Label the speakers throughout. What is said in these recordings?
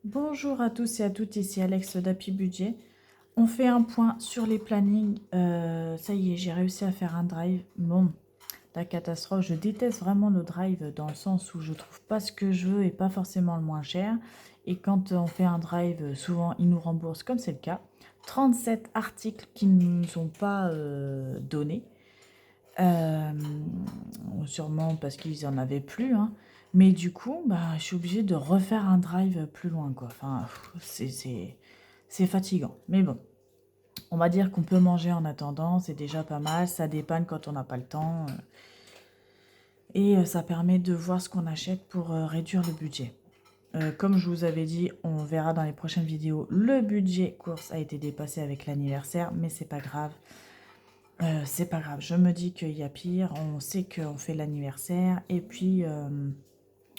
Speaker 1: Bonjour à tous et à toutes, ici Alex d'Happy Budget. On fait un point sur les plannings. Ça y est, j'ai réussi à faire un drive. Bon, la catastrophe, je déteste vraiment le drive dans le sens où je trouve pas ce que je veux et pas forcément le moins cher. Et quand on fait un drive, souvent ils nous remboursent comme c'est le cas. 37 articles qui ne nous ont pas donnés. Euh, Sûrement parce qu'ils en avaient plus, hein. Mais du coup, bah, je suis obligée de refaire un drive plus loin, quoi. Enfin, c'est fatigant. Mais bon, on va dire qu'on peut manger en attendant, c'est déjà pas mal. Ça dépanne quand on n'a pas le temps. Et ça permet de voir ce qu'on achète pour réduire le budget. Comme je vous avais dit, on verra dans les prochaines vidéos, le budget course a été dépassé avec l'anniversaire, mais c'est pas grave. C'est pas grave, je me dis qu'il y a pire, on sait qu'on fait l'anniversaire, et puis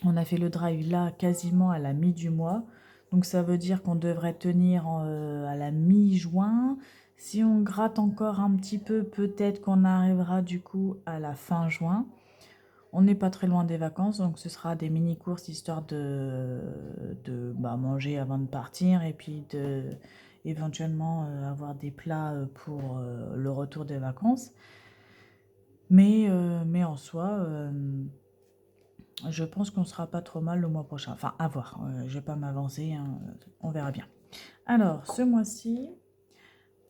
Speaker 1: on a fait le drive là quasiment à la mi du mois, donc ça veut dire qu'on devrait tenir à la mi-juin. Si on gratte encore un petit peu, peut-être qu'on arrivera du coup à la fin juin. On n'est pas très loin des vacances, donc ce sera des mini-courses histoire de manger avant de partir et puis de éventuellement avoir des plats pour le retour des vacances. Mais en soi, je pense qu'on sera pas trop mal le mois prochain. Enfin, à voir. Je vais pas m'avancer, hein, on verra bien. Alors, ce mois-ci,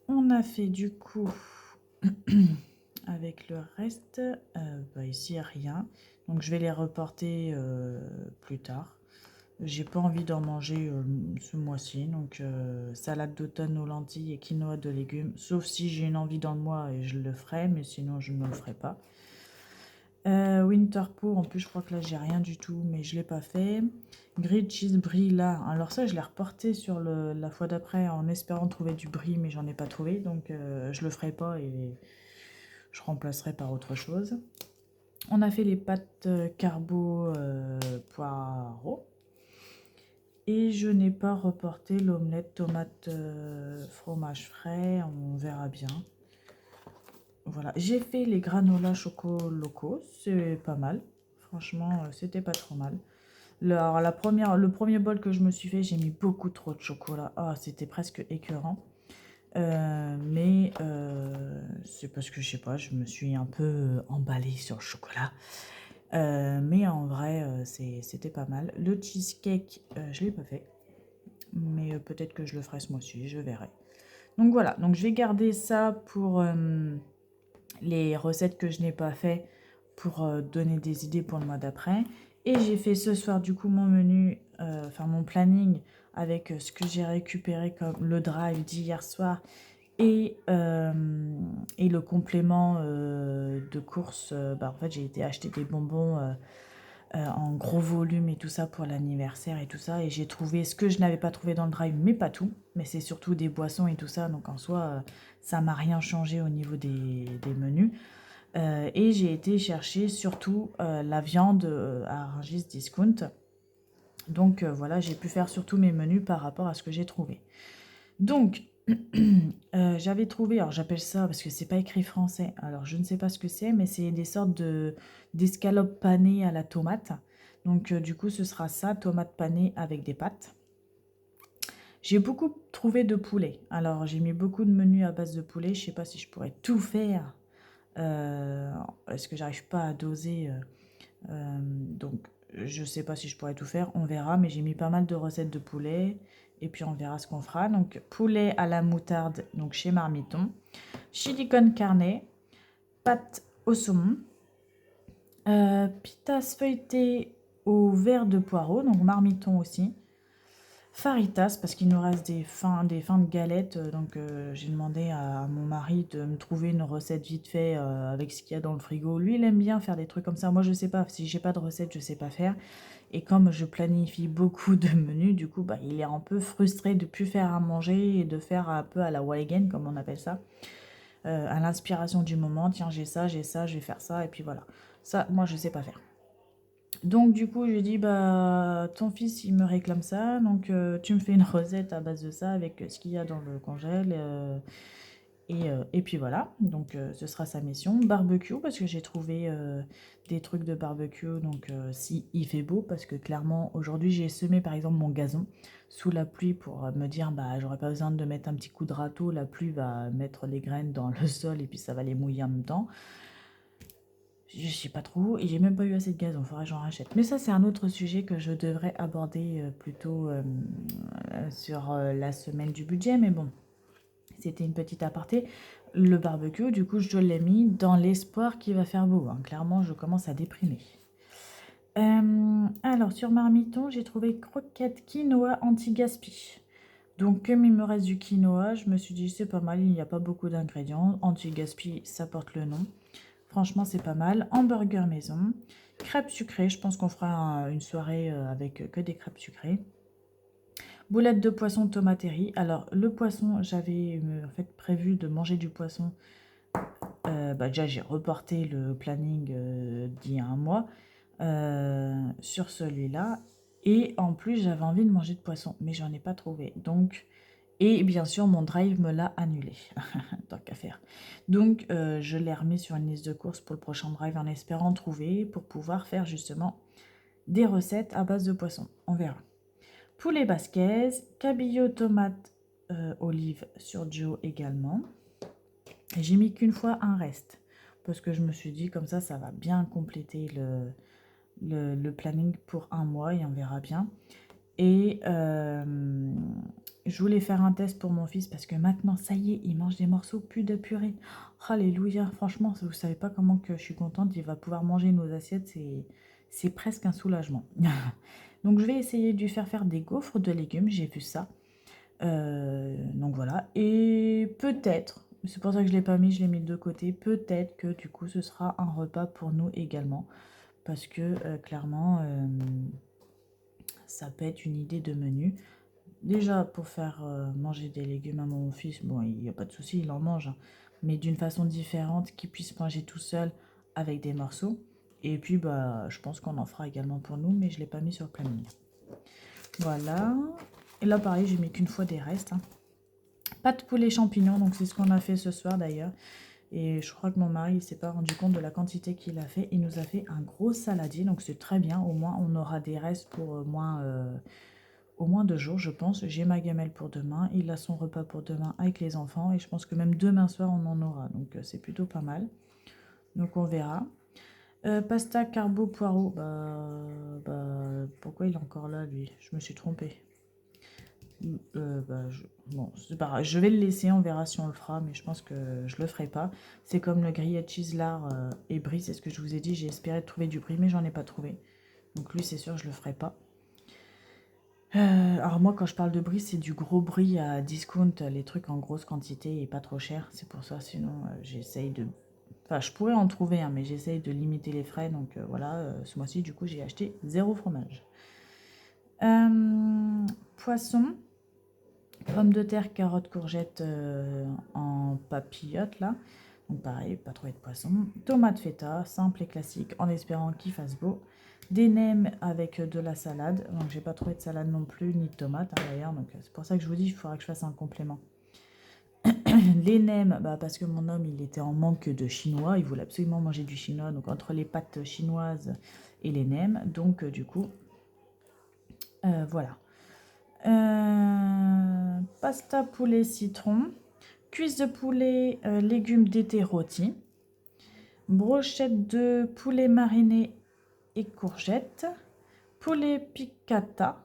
Speaker 1: on a fait du coup avec le reste, ici rien. Donc je vais les reporter plus tard. J'ai pas envie d'en manger ce mois-ci, donc salade d'automne aux lentilles et quinoa de légumes, sauf si j'ai une envie dans le mois et je le ferai, mais sinon je ne le ferai pas. Winter pour, en plus je crois que là j'ai rien du tout, mais je l'ai pas fait. Grilled cheese brie là, alors ça je l'ai reporté sur la fois d'après en espérant trouver du brie, mais j'en ai pas trouvé, donc je le ferai pas et je remplacerai par autre chose. On a fait les pâtes carbo poireaux. Et je n'ai pas reporté l'omelette tomate fromage frais, on verra bien. Voilà, j'ai fait les granolas choco locaux, c'est pas mal. Franchement, c'était pas trop mal. Alors, le premier bol que je me suis fait, j'ai mis beaucoup trop de chocolat. Ah, c'était presque écœurant. C'est parce que, je sais pas, je me suis un peu emballée sur le chocolat. Mais en vrai, c'était pas mal. Le cheesecake, je l'ai pas fait. Mais peut-être que je le ferai ce mois-ci, je verrai. Donc voilà, donc je vais garder ça pour les recettes que je n'ai pas fait pour donner des idées pour le mois d'après. Et j'ai fait ce soir du coup mon menu, enfin mon planning avec ce que j'ai récupéré comme le drive d'hier soir et le complément de course. En fait, j'ai été acheter des bonbons en gros volume et tout ça pour l'anniversaire et tout ça. Et j'ai trouvé ce que je n'avais pas trouvé dans le drive, mais pas tout. Mais c'est surtout des boissons et tout ça. Donc en soi, ça m'a rien changé au niveau des menus. Et j'ai été chercher surtout la viande à Rungis Discount. Donc voilà, j'ai pu faire surtout mes menus par rapport à ce que j'ai trouvé. Donc, j'avais trouvé, alors j'appelle ça parce que c'est pas écrit français, alors je ne sais pas ce que c'est, mais c'est des sortes d'escalopes panées à la tomate. Donc, du coup, ce sera ça, tomate panée avec des pâtes. J'ai beaucoup trouvé de poulet. Alors, j'ai mis beaucoup de menus à base de poulet. Je sais pas si je pourrais tout faire. Est-ce que j'arrive pas à doser donc, je sais pas si je pourrais tout faire, on verra, mais j'ai mis pas mal de recettes de poulet, et puis on verra ce qu'on fera. Donc, poulet à la moutarde, donc chez Marmiton, chili con carne, pâtes au saumon, pitas feuilletées au verre de poireau, donc Marmiton aussi, faritas, parce qu'il nous reste des fins de galettes, donc j'ai demandé à mon mari de me trouver une recette vite fait avec ce qu'il y a dans le frigo. Lui, il aime bien faire des trucs comme ça. Moi, je sais pas. Si j'ai pas de recette, je sais pas faire. Et comme je planifie beaucoup de menus, du coup, il est un peu frustré de plus faire à manger et de faire un peu à la Walligen, comme on appelle ça, à l'inspiration du moment. Tiens, j'ai ça, je vais faire ça, et puis voilà. Ça, moi, je sais pas faire. Donc du coup, je lui ai dit, bah, ton fils, il me réclame ça, donc tu me fais une recette à base de ça avec ce qu'il y a dans le congèle. Et puis voilà, donc ce sera sa mission. Barbecue, parce que j'ai trouvé des trucs de barbecue, donc si il fait beau, parce que clairement, aujourd'hui, j'ai semé par exemple mon gazon sous la pluie pour me dire, bah, j'aurais pas besoin de mettre un petit coup de râteau, la pluie va mettre les graines dans le sol et puis ça va les mouiller en même temps. Je sais pas trop, et j'ai même pas eu assez de gazon, faudrait que j'en rachète. Mais ça, c'est un autre sujet que je devrais aborder plutôt sur la semaine du budget, mais bon. C'était une petite aparté. Le barbecue, du coup, je l'ai mis dans l'espoir qu'il va faire beau, hein. Clairement, je commence à déprimer. Alors, sur Marmiton, j'ai trouvé croquettes quinoa anti-gaspi. Donc, comme il me reste du quinoa, je me suis dit, c'est pas mal, il n'y a pas beaucoup d'ingrédients. Anti-gaspi, ça porte le nom. Franchement, c'est pas mal. Hamburger maison. Crêpes sucrées, je pense qu'on fera une soirée avec que des crêpes sucrées. Boulettes de poisson tomate et riz. Alors, le poisson, j'avais en fait prévu de manger du poisson. Déjà, j'ai reporté le planning d'il y a un mois sur celui-là. Et en plus, j'avais envie de manger de poisson, mais j'en ai pas trouvé. Donc, et bien sûr, mon drive me l'a annulé. Tant qu'à faire. Donc, je l'ai remis sur une liste de courses pour le prochain drive en espérant trouver pour pouvoir faire justement des recettes à base de poisson. On verra. Poulet basquez, cabillaud tomate olive sur Joe également. J'ai mis qu'une fois un reste parce que je me suis dit comme ça va bien compléter le planning pour un mois et on verra bien. Et je voulais faire un test pour mon fils parce que maintenant ça y est, il mange des morceaux plus de purée. Oh, alléluia, franchement, vous savez pas comment que je suis contente, il va pouvoir manger nos assiettes, c'est presque un soulagement. Donc je vais essayer de lui faire des gaufres de légumes, j'ai vu ça. Donc voilà, et peut-être, c'est pour ça que je ne l'ai pas mis, je l'ai mis de côté, peut-être que du coup ce sera un repas pour nous également, parce que clairement ça peut être une idée de menu. Déjà pour faire manger des légumes à mon fils, bon il n'y a pas de souci, il en mange, hein, mais d'une façon différente, qu'il puisse manger tout seul avec des morceaux. Et puis bah je pense qu'on en fera également pour nous, mais je ne l'ai pas mis sur le planning. Voilà. Et là pareil, j'ai mis qu'une fois des restes, hein. Pâte poulet champignons, donc c'est ce qu'on a fait ce soir d'ailleurs. Et je crois que mon mari ne s'est pas rendu compte de la quantité qu'il a fait. Il nous a fait un gros saladier, donc c'est très bien. Au moins, on aura des restes pour au moins 2 jours, je pense. J'ai ma gamelle pour demain. Il a son repas pour demain avec les enfants. Et je pense que même demain soir, on en aura. Donc c'est plutôt pas mal. Donc on verra. Pasta carbo poireau. Pourquoi il est encore là, lui? Je me suis trompée. Bon, c'est pas grave. Je vais le laisser, on verra si on le fera, mais je pense que je le ferai pas. C'est comme le grillé de cheese lard et brie, c'est ce que je vous ai dit. J'ai espéré trouver du brie, mais j'en ai pas trouvé. Donc lui, c'est sûr, je le ferai pas. Alors moi, quand je parle de brie, c'est du gros brie à discount, les trucs en grosse quantité et pas trop cher. C'est pour ça, sinon j'essaye de... Enfin, je pourrais en trouver, hein, mais j'essaye de limiter les frais. Donc voilà, ce mois-ci, du coup, j'ai acheté 0 fromage. Poisson. Pommes de terre, carottes, courgettes en papillote là. Donc pareil, pas trop de poisson. Tomates feta, simple et classique, en espérant qu'il fasse beau. Des nems avec de la salade. Donc j'ai pas trouvé de salade non plus, ni de tomates d'ailleurs. Donc c'est pour ça que je vous dis, il faudra que je fasse un complément. Les nems, parce que mon homme il était en manque de chinois, il voulait absolument manger du chinois. Donc entre les pâtes chinoises et les nems, donc du coup, voilà. Pasta poulet citron, cuisse de poulet légumes d'été rôtis, brochette de poulet mariné et courgettes, poulet piccata,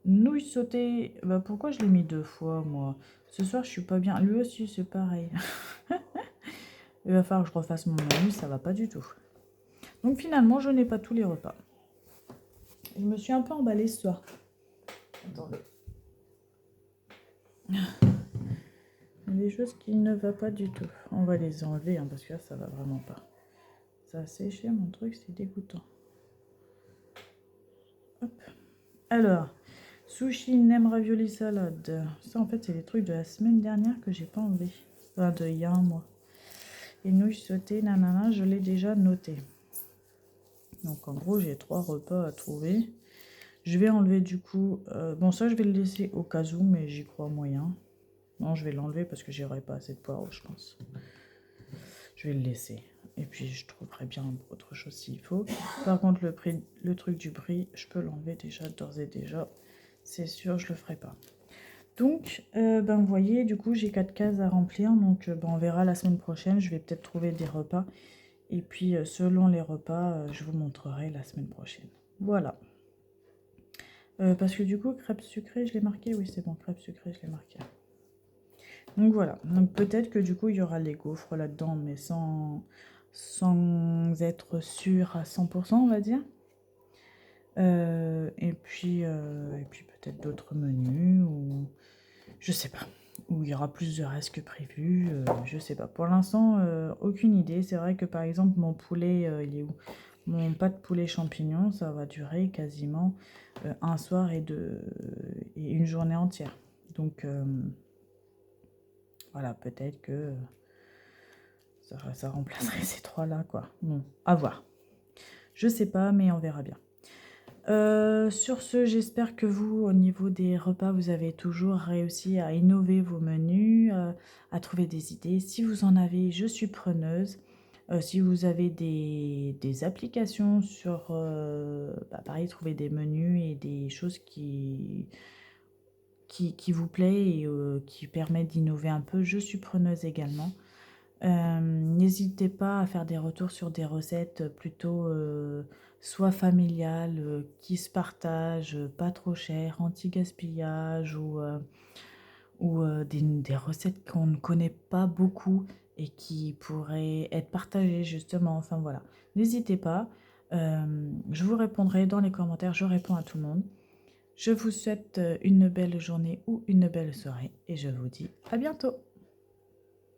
Speaker 1: nouilles sautées. Pourquoi je l'ai mis 2 fois moi? Ce soir je suis pas bien. Lui aussi c'est pareil. Il va falloir que je refasse mon menu, ça va pas du tout. Donc finalement je n'ai pas tous les repas. Je me suis un peu emballée ce soir. Attendez. Des choses qui ne va pas du tout. On va les enlever hein, parce que là ça va vraiment pas. Ça a séché mon truc, c'est dégoûtant. Hop. Alors, sushi, nem, ravioli, salade. Ça en fait c'est les trucs de la semaine dernière que j'ai pas enlevé. Enfin de il y a un mois. Et nouilles sautées, nanana, je l'ai déjà noté. Donc en gros j'ai 3 repas à trouver. Je vais enlever du coup... bon ça je vais le laisser au cas où mais j'y crois moyen. Non, je vais l'enlever parce que j'aurai pas assez de poireaux, je pense. Je vais le laisser. Et puis, je trouverai bien autre chose s'il faut. Par contre, le truc du brie, je peux l'enlever déjà, d'ores et déjà. C'est sûr, je le ferai pas. Donc, ben, vous voyez, du coup, j'ai 4 cases à remplir. Donc, ben, on verra la semaine prochaine. Je vais peut-être trouver des repas. Et puis, selon les repas, je vous montrerai la semaine prochaine. Voilà. Parce que du coup, crêpes sucrées, je l'ai marqué. Oui, c'est bon, crêpes sucrées, je l'ai marqué. Donc voilà. Donc peut-être que du coup, il y aura les gaufres là-dedans, mais sans être sûr à 100%, on va dire. Et puis peut-être d'autres menus, ou je sais pas. Où il y aura plus de restes que prévu, je sais pas. Pour l'instant, aucune idée. C'est vrai que par exemple, mon poulet, il est où? Mon pas de poulet champignon, ça va durer quasiment un soir et une journée entière. Donc voilà, peut-être que ça remplacerait ces trois-là, quoi. Bon, à voir. Je sais pas, mais on verra bien. Sur ce, j'espère que vous, au niveau des repas, vous avez toujours réussi à innover vos menus, à trouver des idées. Si vous en avez, je suis preneuse. Si vous avez des applications sur, pareil, trouver des menus et des choses qui vous plaît et qui permettent d'innover un peu, je suis preneuse également. N'hésitez pas à faire des retours sur des recettes plutôt soit familiales, qui se partagent, pas trop chères, anti-gaspillage ou des recettes qu'on ne connaît pas beaucoup et qui pourraient être partagées justement. Enfin voilà, n'hésitez pas. Je vous répondrai dans les commentaires, je réponds à tout le monde. Je vous souhaite une belle journée ou une belle soirée et je vous dis à bientôt.